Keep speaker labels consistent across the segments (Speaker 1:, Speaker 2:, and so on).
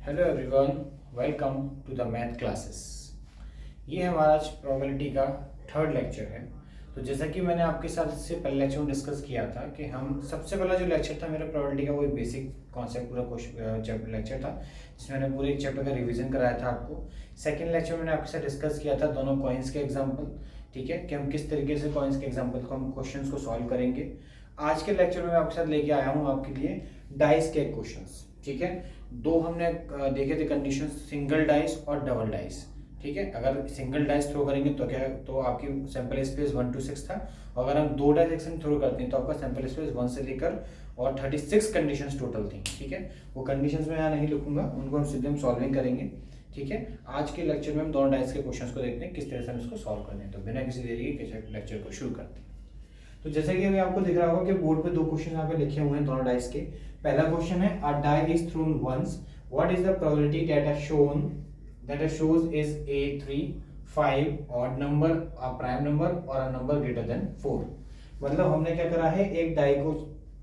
Speaker 1: Hello everyone, welcome to the math classes. ये हमारा आज प्रोबेबिलिटी का थर्ड लेक्चर है। तो जैसा कि मैंने आपके साथ इससे पहले लेक्चर में डिस्कस किया था कि हम सबसे पहला जो लेक्चर था मेरा प्रोबेबिलिटी का, वो बेसिक कॉन्सेप्ट पूरा क्वेश्चन लेक्चर था जिसमें मैंने पूरे चैप्टर का रिवीजन कराया था आपको। सेकेंड लेक्चर में मैंने आपके साथ डिस्कस किया था दोनों कॉइन्स के एग्जाम्पल, ठीक है, कि हम किस तरीके से कॉइन्स के एग्जाम्पल को हम क्वेश्चन को सॉल्व करेंगे। आज के लेक्चर में मैं आपके साथ लेके आया हूँ आपके लिए डाइस के क्वेश्चंस, ठीक है। दो हमने देखे थे कंडीशन, सिंगल डाइस और डबल डाइस, ठीक है। अगर सिंगल डाइस थ्रो करेंगे तो क्या, तो आपकी सैंपल स्पेस 1 to 6 था, और अगर हम दो डाइस एक्शन थ्रो करते हैं तो आपका सैंपल स्पेस 1 से लेकर और 36 कंडीशंस टोटल थी, ठीक है। वो कंडीशंस मैं यहाँ नहीं लिखूंगा, उनको हम सीधे हम सॉल्विंग करेंगे, ठीक है। आज के लेक्चर में हम दोनों डाइस के क्वेश्चंस को देखते हैं किस तरह से हम इसको सॉल्व करते हैं। तो बिना किसी देरी के लेक्चर को शुरू करते हैं। तो जैसे कि अभी आपको दिख रहा होगा कि बोर्ड पे दो क्वेश्चन यहाँ पे लिखे हुए हैं दोनों डाइस के। पहला क्वेश्चन है, a die is thrown once, what is the probability that shows is a 3 5 odd number, a prime number और अ नंबर ग्रेटर देन 4। मतलब हमने क्या करा है, एक डाई को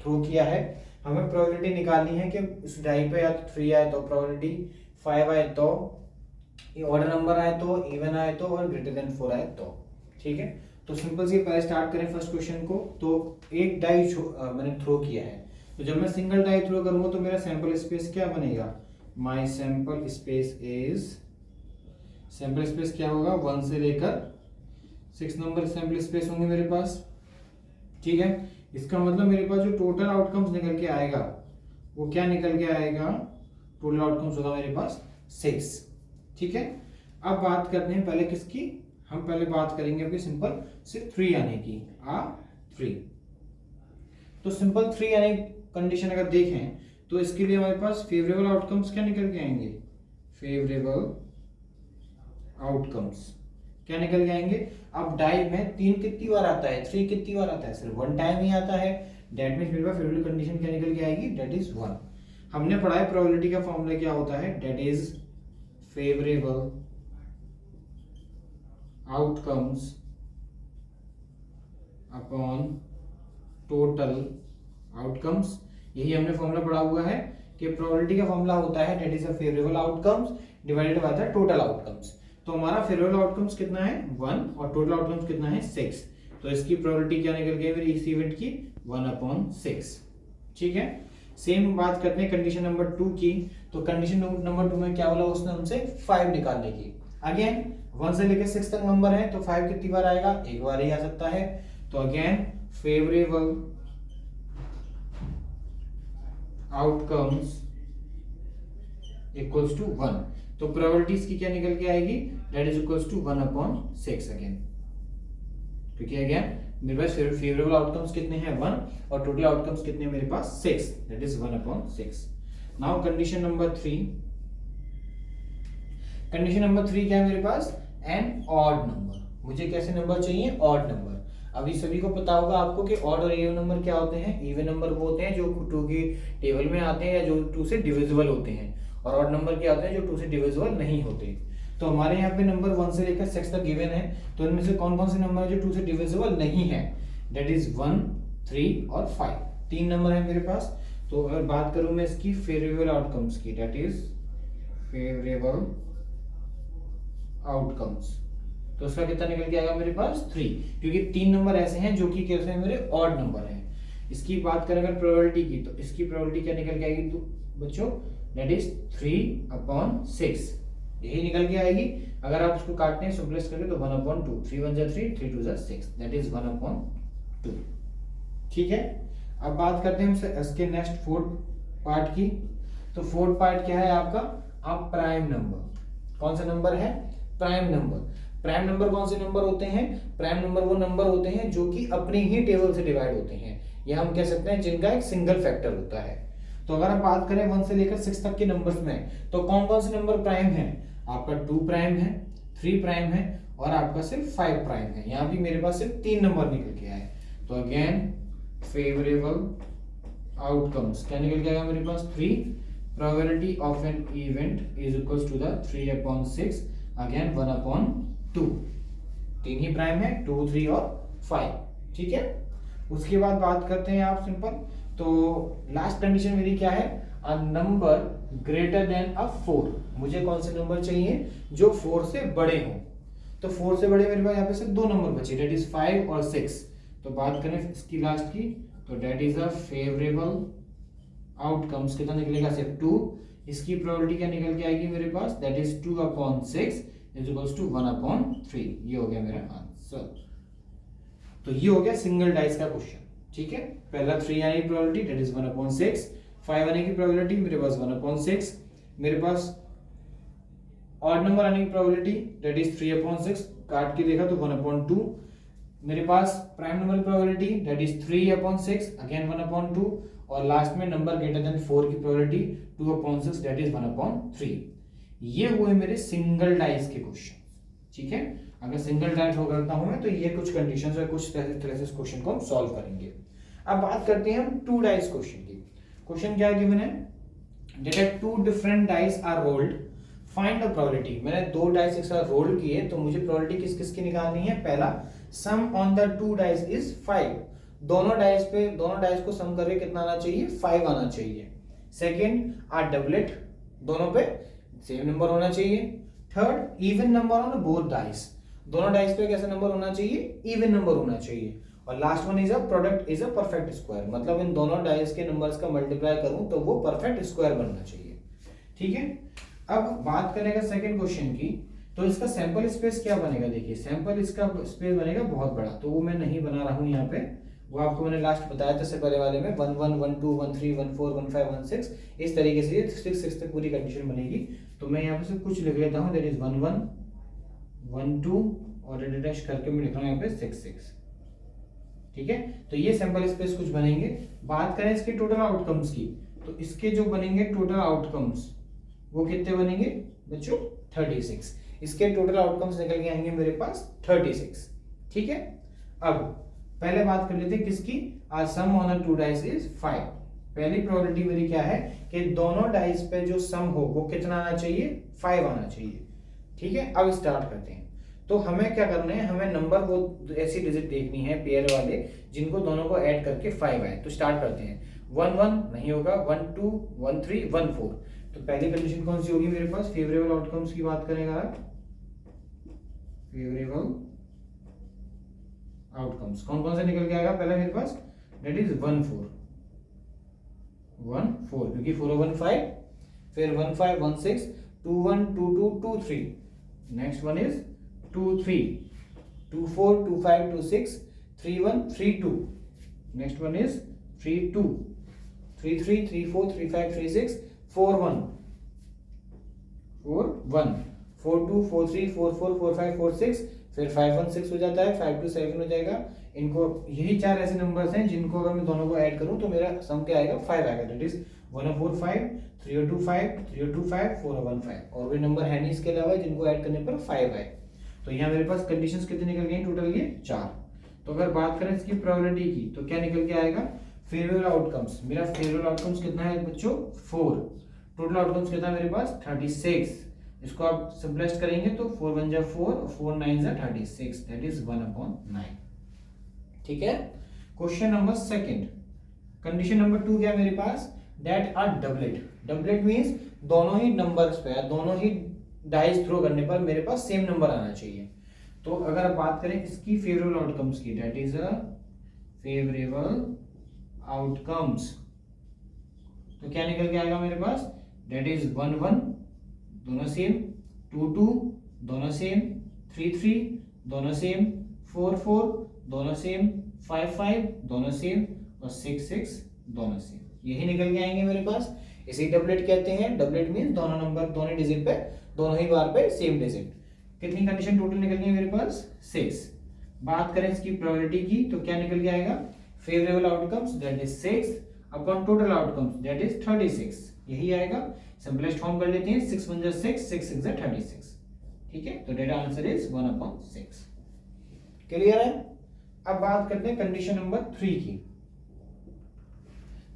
Speaker 1: थ्रो किया है, हमें प्रोबेबिलिटी निकालनी है कि उस डाई पे या तो 3 आए तो प्रोबेबिलिटी, 5 आए तो, ऑड नंबर आए तो, इवन आए तो, और ग्रेटर देन 4 आए तो, ठीक है। तो सिंपल सी पहले स्टार्ट करें फर्स्ट क्वेश्चन को। तो एक डाई मैंने थ्रो किया है, तो जब मैं सिंगल डाई थ्रो करूंगा तो मेरा सैंपल स्पेस क्या बनेगा, my sample space is, sample space क्या होगा, 1 से लेकर 6 नंबर सैंपल स्पेस होंगे मेरे पास, ठीक है। इसका मतलब मेरे पास जो टोटल आउटकम्स निकल के आएगा वो क्या निकल के आएगा, टोटल आउटकम्स होगा मेरे पास 6, ठीक है। अब बात करते हैं पहले किसकी, हम पहले बात करेंगे अभी सिंपल सिर्फ 3 आने की, 3। तो सिंपल 3 आने कंडीशन अगर देखें तो इसके लिए हमारे पास फेवरेबल आउटकम्स क्या निकल के आएंगे, फेवरेबल आउटकम्स क्या निकल के आएंगे। अब डाई में 3 कितनी बार आता है, 3 कितनी बार आता है, सिर्फ 1 टाइम ही आता है। दैट मींस मेरे पास फेवरेबल कंडीशन क्या निकल के आएगी, दैट इज 1। हमने पढ़ा है प्रोबेबिलिटी का फॉर्मूला क्या होता है, that is favourable outcomes upon total outcomes. यही हमने फॉर्मूला पढ़ा हुआ है कि प्रोबेबिलिटी का फॉर्मूला होता है that is a favourable outcomes divided by the total outcomes. तो हमारा फेवरेबल आउटकम्स कितना है, 1, और टोटल आउटकम्स कितना है, 6। तो इसकी प्रोबेबिलिटी क्या निकल गई मेरी इस इवेंट की, 1/6, ठीक है। सेम बात करते हैं कंडीशन नंबर 2 की। तो कंडीशन नंबर 2 में क्या बोला उसने हमसे, 5 निकालने की। अगेन 1 से लेकर 6 तक नंबर है तो 5 कितनी बार आएगा, एक बार ही आ सकता है। तो again favourable outcomes equals to 1। तो प्रोबेबिलिटीज की क्या निकल के आएगी, that is equals to 1/6 again, क्योंकि अगेन मेरे पास फेवरेबल आउटकम्स कितने हैं, 1, और टोटल आउटकम्स कितने हैं मेरे पास, 6, that is 1/6। Now condition number 3। Condition number 3 क्या है मेरे पास, एन ऑड नंबर। मुझे कैसे नंबर चाहिए, ऑड नंबर। अभी सभी को पता होगा आपको कि ऑड और इवन नंबर क्या होते हैं, इवन नंबर वो होते हैं जो 2 की टेबल में आते हैं या जो 2 से डिविजिबल होते हैं, और ऑड नंबर क्या होते हैं जो 2 से डिविजिबल नहीं होते। तो हमारे यहाँ पे नंबर 1 से लेकर 6 तक गिवन है, तो इनमें से कौन कौन से नंबर है जो 2 से डिविजिबल नहीं है, दैट इज 1, 3 और 5, 3 नंबर है मेरे पास। तो अगर बात करूं मैं इसकी फेवरेबल आउटकम्स की, दैट इज फेवरेबल आउटकम्स, तो उसका कितना निकल के आएगा मेरे पास, 3, क्योंकि 3 नंबर ऐसे हैं जो कि कैसे हैं, मेरे ऑड नंबर हैं। इसकी बात करें अगर प्रोबेबिलिटी की, तो इसकी प्रोबेबिलिटी क्या निकल के आएगी तो बच्चों, दैट इज 3/6, यही निकल के आएगी। अगर आप उसको काटते हैं सिंपलेस्ट करके तो 1/2, 3 1 3, 3 2 6, दैट इज 1/2, ठीक है। अब बात करते हैं इसके नेक्स्ट फोर्थ पार्ट की। तो फोर्थ पार्ट क्या है आपका, आप प्राइम नंबर। कौन सा नंबर है, प्राइम नंबर। प्राइम नंबर कौन से नंबर होते हैं, प्राइम नंबर वो नंबर होते हैं जो कि अपनी ही टेबल से डिवाइड होते हैं, या हम कह सकते हैं जिनका एक सिंगल फैक्टर होता है। तो अगर हम बात करें 1 से लेकर 6 तक के नंबर्स में, तो कौन कौन से नंबर प्राइम है, आपका 2 प्राइम है, 3 प्राइम है, और आपका सिर्फ 5 प्राइम है। यहाँ भी मेरे पास सिर्फ 3 नंबर निकल के आए। तो अगेन फेवरेबल आउटकम्स क्या निकल के आएगा मेरे पास, 3। Probability of an event is equals to the 3/6, again 1/2, 3 ही प्राइम है, 2, 3 और 5, ठीक है। उसके बाद बात करते हैं आप सिंपल। तो लास्ट कंडीशन मेरी क्या है, अ नंबर ग्रेटर देन अ 4। मुझे कौन से नंबर चाहिए जो 4 से बड़े हों। तो 4 से बड़े मेरे पास यहाँ पे सिर्फ दो नंबर बचे, डेट इज 5 और 6। तो बात करें इसकी लास्ट की, तो that is a favourable outcomes कितना निकलेगा, सिर्फ 2। इसकी प्रोबेबिलिटी क्या निकल के आएगी मेरे पास, that is 2/6 is equals to 1/3। ये हो गया मेरा आंसर। तो ये हो गया सिंगल डाइस का क्वेश्चन। ठीक है, पहला 3 आने की प्रोबेबिलिटी दैट इज 1/6, 5 आने की प्रोबेबिलिटी मेरे पास 1/6, मेरे पास ऑड नंबर आने की प्रोबेबिलिटी दैट इज 3/6, काट के देखा तो 1/2, मेरे पास प्राइम नंबर की प्रोबेबिलिटी दैट इज 3/6 अगेन 1/2, और लास्ट में नंबर ग्रेटर देन 4 की प्रोबेबिलिटी 2/6 दैट इज 1/3। ये हुए मेरे सिंगल डाइस के क्वेश्चन। ठीक है, अगर सिंगल डाइस हो करता हूं मैं तो ये कुछ कंडीशंस और कुछ तरह से इस क्वेश्चन को हम सॉल्व करेंगे। अब बात करते हैं हम 2 डाइस क्वेश्चन की। क्वेश्चन क्या गिवन है, data 2 different dice are rolled, find the probability. मैंने 2 डाइस एक साथ रोल किए तो मुझे प्रोबेबिलिटी किस किस की निकालनी है। पहला, सम ऑन द 2 डाइस इज 5। दोनों डाइस को सम करके कितना आना चाहिए, 5 आना चाहिए। सेकंड, आ डबलेट, दोनों पे सेम नंबर होना चाहिए। Third, even number on both dice, दोनों डाइस पे कैसा नंबर होना चाहिए, इवन नंबर होना चाहिए। और last one is a product is a perfect square, मतलब इन दोनों डाइस के नंबर्स का मल्टीप्लाई करूं तो वो परफेक्ट स्क्वायर बनना चाहिए। ठीक है, अब बात करेंगे सेकंड क्वेश्चन की, तो इसका सैंपल स्पेस क्या बनेगा। देखिए सैंपल इसका स्पेस बनेगा बहुत बड़ा, तो वो मैं नहीं बना रहा हूं यहाँ पे, वो आपको मैंने लास्ट बताया था इससे पहले वाले में 1 1 1 2 1 3 1 4 1 5 1 6 इस तरीके से 6 तक पूरी कंडीशन बनेगी। तो मैं यहाँ पे से कुछ लिख लेता हूँ, दैट इज 1 1 1 2 और डैश करके मैं लिख रहा हूँ यहाँ पे 6 6। ठीक है, तो ये सैंपल स्पेस कुछ बनेंगे। बात करें इसके टोटल आउटकम्स की, तो इसके जो बनेंगे टोटल आउटकम्स वो कितने बनेंगे बच्चों, 36। इसके टोटल आउटकम्स निकल के आएंगे मेरे पास 36। ठीक है, अब पहले बात कर लेते हैं किसकी, सम ऑन द 2 डाइस इज 5। पहली प्रोबेबिलिटी मेरी क्या है कि दोनों डाइस पे जो सम हो वो कितना आना चाहिए, 5 आना चाहिए। ठीक है, अब स्टार्ट करते हैं। तो हमें क्या करना है, हमें नंबर वो ऐसी डिजिट देखनी है पेयर वाले जिनको दोनों को ऐड करके 5 आए। तो स्टार्ट करते हैं, 1 1 नहीं होगा, 1 2 1 3 1 4। तो पहली कंडीशन कौन सी होगी मेरे पास, फेवरेबल आउटकम्स की बात करेंगे आप, फेवरेबल आउटकम्स कौन कौन से निकल के आएगा, पहला मेरे पास दैट इज 1 4 1 4 क्योंकि 4 1 5, फिर 1 5 1 6 2 1 2 2 2 3, next one is 2 3 2 4 2 5 2 6 3 1 3 2, next one is 3 2 3 3 3 4 3 5 3 6 4 1 4 1 4 2 4 3 4 4 4 5 4 6, फिर 5 1 6 हो जाता है, 5 2 7 हो जाएगा। इनको यही चार ऐसे नंबर्स हैं जिनको अगर मैं दोनों को ऐड करूं तो मेरा सम क्या आएगा, 5 आएगा। दैट इज 1 4 5 3 2 5 3 2 5 4 1 5, और कोई नंबर है नहीं इसके अलावा जिनको ऐड करने पर 5 आए। तो यहाँ मेरे पास कंडीशंस कितनी निकल गई टोटल, ये 4। तो अगर बात करें इसकी प्रोबेबिलिटी की तो क्या निकल के आएगा, फेवरेबल आउटकम्स, मेरा फेवरेबल आउटकम्स कितना है बच्चों, 4। टोटल आउटकम्स कितना है मेरे पास, 36। इसको आप सिंपलेस्ट करेंगे तो 4 1 जा 4 4 9 जा 36, दैट इज 1/9। ठीक है, question number second, condition number 2 क्या है मेरे पास, that are doublet. Doublet means दोनों ही नंबर्स पे, दोनों ही डाइस थ्रो करने पर मेरे पास सेम नंबर आना चाहिए। तो अगर आप बात करें इसकी फेवरेबल आउटकम्स की, that is a favourable outcomes, तो क्या निकल के आएगा मेरे पास, दैट इज 1 1 दोनों सेम, 2 2 दोनों सेम, 3 3 दोनों सेम, 4 4 दोनों सेम, 5 5 दोनों सेम, और 6 6 दोनों सेम, यही निकल के आएंगे मेरे पास। इसी डबलेट कहते हैं। डबलेट मींस दोनों नंबर दोनों डिजिट पे, दोनों ही बार पे सेम डिजिट। कितनी कंडीशन टोटल निकल गई मेरे पास, 6। बात करें इसकी प्रोबेबिलिटी की तो क्या निकल के आएगा, favourable outcomes that is 6 upon total outcomes that is 36, यही आएगा। सिंपलेस्ट फॉर्म कर लेते हैं, 6 1 जा 6 6 6 जा 36। ठीक है, तो डेटा आंसर इज 1/6। क्लियर है। अब बात करते हैं कंडीशन नंबर 3 की।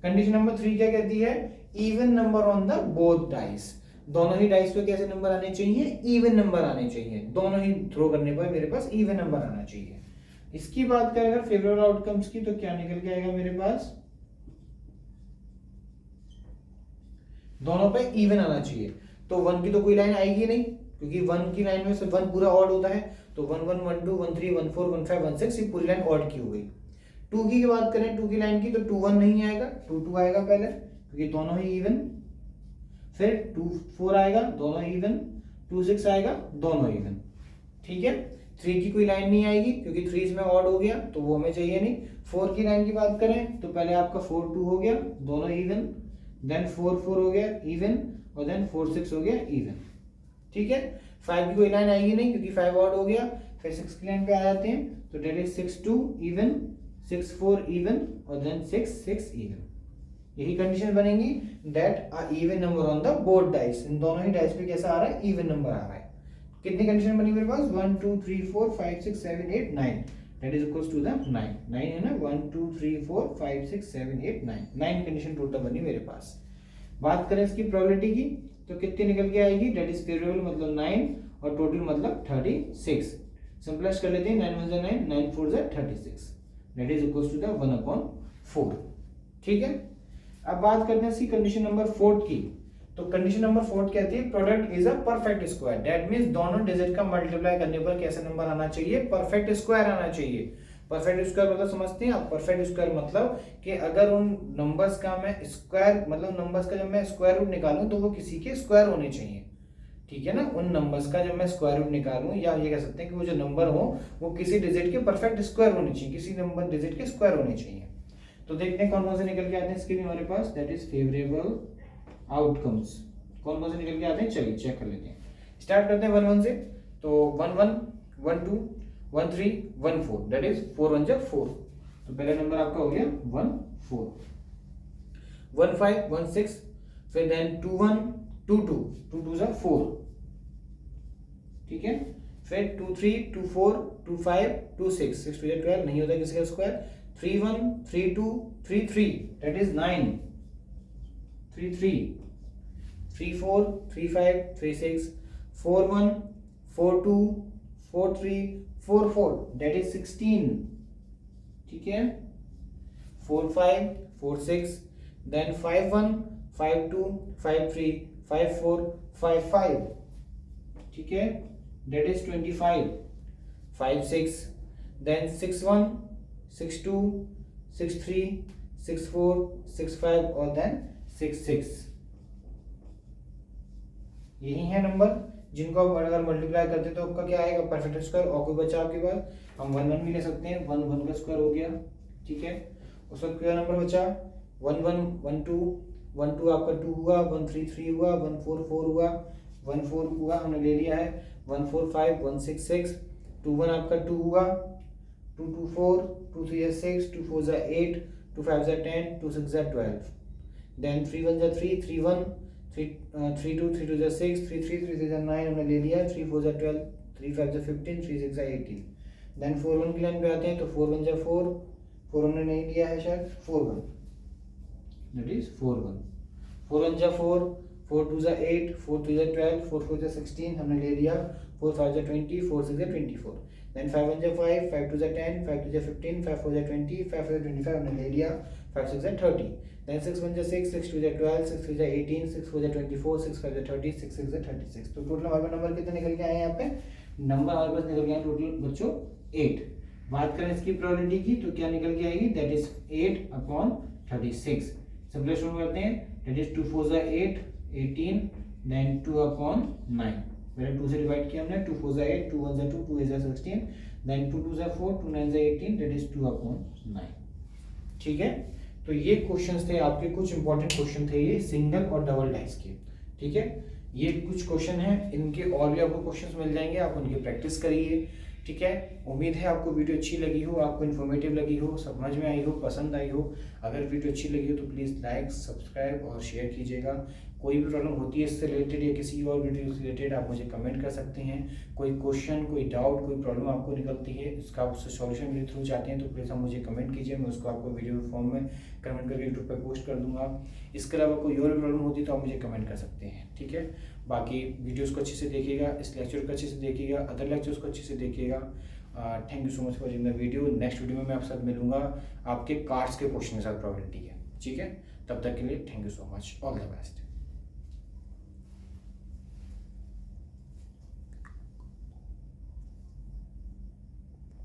Speaker 1: कंडीशन नंबर 3 क्या कहती है, even number on the both dice. दोनों ही डाइस पे कैसे नंबर आने चाहिए, इवन नंबर आने चाहिए। दोनों ही थ्रो करने पर मेरे पास इवन नंबर आना चाहिए। इसकी बात करें अगर फेवरेबल आउटकम्स की तो क्या निकल के आएगा मेरे पास, दोनों पे इवन आना चाहिए। तो 1 की तो कोई लाइन आएगी नहीं, क्योंकि 1 की लाइन में से 1 पूरा ऑड होता है, तो 1 1 1 2 1 3 1 4 1 5 1 6 ये पूरी लाइन ऑड की हो गई। 2 की बात करें, 2 की लाइन की, तो 2 1 नहीं आएगा, 2 2 आएगा पहले, क्योंकि दोनों ही इवन। फिर 2 4 आएगा, दोनों इवन। 2 6 आएगा, दोनों इवन। ठीक है। 3 की कोई लाइन नहीं आएगी, क्योंकि 3 इसमें ऑड हो गया, तो वो हमें चाहिए नहीं। 4 की लाइन की बात करें, तो पहले आपका 4 2 हो गया, दोनों इवन। देन 4 4 हो गया इवन, और देन 4 6 हो गया इवन। ठीक है। 5 की कोई लाइन आएगी नहीं, क्योंकि 5 ऑड हो गया। फिर 6 की लाइन पे आ जाते हैं, तो डेट इज 6 2 इवन, 6 4 इवन, और देन 6 6 इवन। यही कंडीशन बनेगी that a even number on the both dice. इन दोनों ही डाइस पे कैसा आ रहा है, इवन नंबर आ रहा है। कितनी कंडीशन बनी मेरे पास, 1 2 3 4 5 6 7 8 9, that is equals to the 9 9 है ना, 1 2 3 4 5 6 7 8 9 9 कंडीशन टोटल बनी मेरे पास। बात करें इसकी प्रोबेबिलिटी की, तो कितनी निकल के आएगी, दैट इज फेवरेबल मतलब 9 और टोटल मतलब 36। सिंपलेस्ट कर लेते हैं, 9 1 9 9 4 36, that is equals to the 1/4। ठीक है। अब बात करते हैं इसकी कंडीशन नंबर 4 की। तो कंडीशन नंबर 4 कहती है product is a perfect square. That means दोनों डिजिट का मल्टीप्लाई करने पर कैसा नंबर आना चाहिए, परफेक्ट स्क्वायर आना चाहिए। परफेक्ट स्क्वायर मतलब समझते हैं आप, परफेक्ट स्क्वायर मतलब कि अगर उन नंबर्स का मैं स्क्वायर, मतलब नंबर्स का जब मैं स्क्वायर रूट निकालूं तो वो किसी के स्क्वायर होने चाहिए। ठीक है ना, उन नंबर्स का जब मैं स्क्वायर रूट निकालूं, या ये कह सकते हैं कि वो जो नंबर हो वो किसी डिजिट के परफेक्ट स्क्वायर होने चाहिए, किसी नंबर डिजिट के स्क्वायर होने चाहिए। तो देखते हैं कौन कौन से निकल के आते हैं इसके भी हमारे पास, दैट इज फेवरेबल आउटकम्स। कौन कौन से निकल के आते हैं, चलिए चेक कर लेते हैं। स्टार्ट करते हैं 1 1 से। तो 1 1 1 2 1 3 1 4, दैट इज 4 1 जा 4। तो पहला नंबर आपका हो गया 1 4। 1 5 1 6, फिर देन 2 1 2 2 2 2 जा 4। ठीक है। फिर 2 3 2 4 2 5 2 6 6 2 जा 12, नहीं होता किसी का square. 3 1 3 2 3 3, that is 9 3 3। 3 4 3 5 3 6 4 1 4 2 4 3 4 4, that is 16। ठीक है। 4 5 4 6, देन 5 1 5 2 5 3 5 4 5 5। ठीक है, दैट इज 25। 5 6, देन 6 1 6 2 6 3 6 4 6 5, और देन 6 6। यही है नंबर जिनको आप अगर मल्टीप्लाई करते तो आपका क्या आएगा, परफेक्ट स्क्वायर। और कोई बचा आपके पास, हम 1 1 भी ले सकते हैं, 1 1 का स्क्वायर हो गया। ठीक है। उस वक्त क्या नंबर बचा, 1 1 1 2 1 2 आपका 2 हुआ, 1 3 3 हुआ, 1 4 4 हुआ, 1 4 हुआ, हमने ले लिया है। 1 4 5 1 6 6, 2 1 आपका 2 हुआ, 2 2 4 2 3 6 2 4 8 2 5 10 2 6 12, देन 3 1 3 3 1 3 2 3 2 6 3 3 3 6 9 हमने ले लिया। 3 4 12 3 5 15 3 6 18, देन 4 1 की लाइन पे आते हैं, तो 4 1 4 4 हमने नहीं लिया है शायद, 4 1, दैट इज 4 1। 4 1 4 4 2 8 4 3 12 4 4 16 हमने ले लिया। 4 5 20 4 6 24, देन 5 1 5 5 2 10 5 2 15 5 4 20 5 4 25 हमने ले लिया। 5 6 30, then 6 1 6 6 2 12 6 3 18 6 4 24 6 5 30 6 6 36। तो टोटल हमारे पास नंबर कितने निकल के आए हैं, यहाँ पे नंबर हमारे पास निकल के आए टोटल बच्चों 8। बात करें इसकी प्रोबेबिलिटी की, तो क्या निकल के आएगी, दैट इज 8/36। सिंपलेस्ट करते हैं, दैट इज 2 4 8 18, देन 2/9। पहले 2 से डिवाइड किया हमने, 2 4 8 2 1 2 2 8 16, देन 2 2 4 2 9 18, दैट इज 2/9। ठीक है। तो ये क्वेश्चंस थे आपके, कुछ इंपॉर्टेंट क्वेश्चन थे ये सिंगल और डबल डाइस के। ठीक है, ये कुछ क्वेश्चन हैं, इनके और भी आपको क्वेश्चंस मिल जाएंगे, आप उनकी प्रैक्टिस करिए। ठीक है, उम्मीद है आपको वीडियो अच्छी लगी हो, आपको इन्फॉर्मेटिव लगी हो, समझ में आई हो, पसंद आई हो। अगर वीडियो अच्छी लगी हो तो प्लीज़ लाइक सब्सक्राइब और शेयर कीजिएगा। कोई भी प्रॉब्लम होती है इससे रिलेटेड या किसी और वीडियो से रिलेटेड आप मुझे कमेंट कर सकते हैं। कोई क्वेश्चन, कोई डाउट, कोई प्रॉब्लम आपको निकलती है, इसका आप उससे सॉल्यूशन मेरे थ्रू चाहते हैं तो प्लीज़ आप मुझे कमेंट कीजिए, मैं उसको आपको वीडियो फॉर्म में कमेंट करके यूट्यूब पर पोस्ट कर दूंगा। इसके अलावा कोई और प्रॉब्लम होती है तो आप मुझे कमेंट कर सकते हैं। ठीक है, बाकी वीडियोज़ को अच्छे से देखिएगा, इस लेक्चर को अच्छे से देखिएगा, अदर लेक्चर्स को अच्छे से देखिएगा। Thank you so much for watching the video. Next video में मैं आपके साथ मिलूंगा आपके कार्ड्स के क्वेश्चन के साथ प्रोबेबिलिटी के। ठीक है, तब तक के लिए thank you so much, all the best.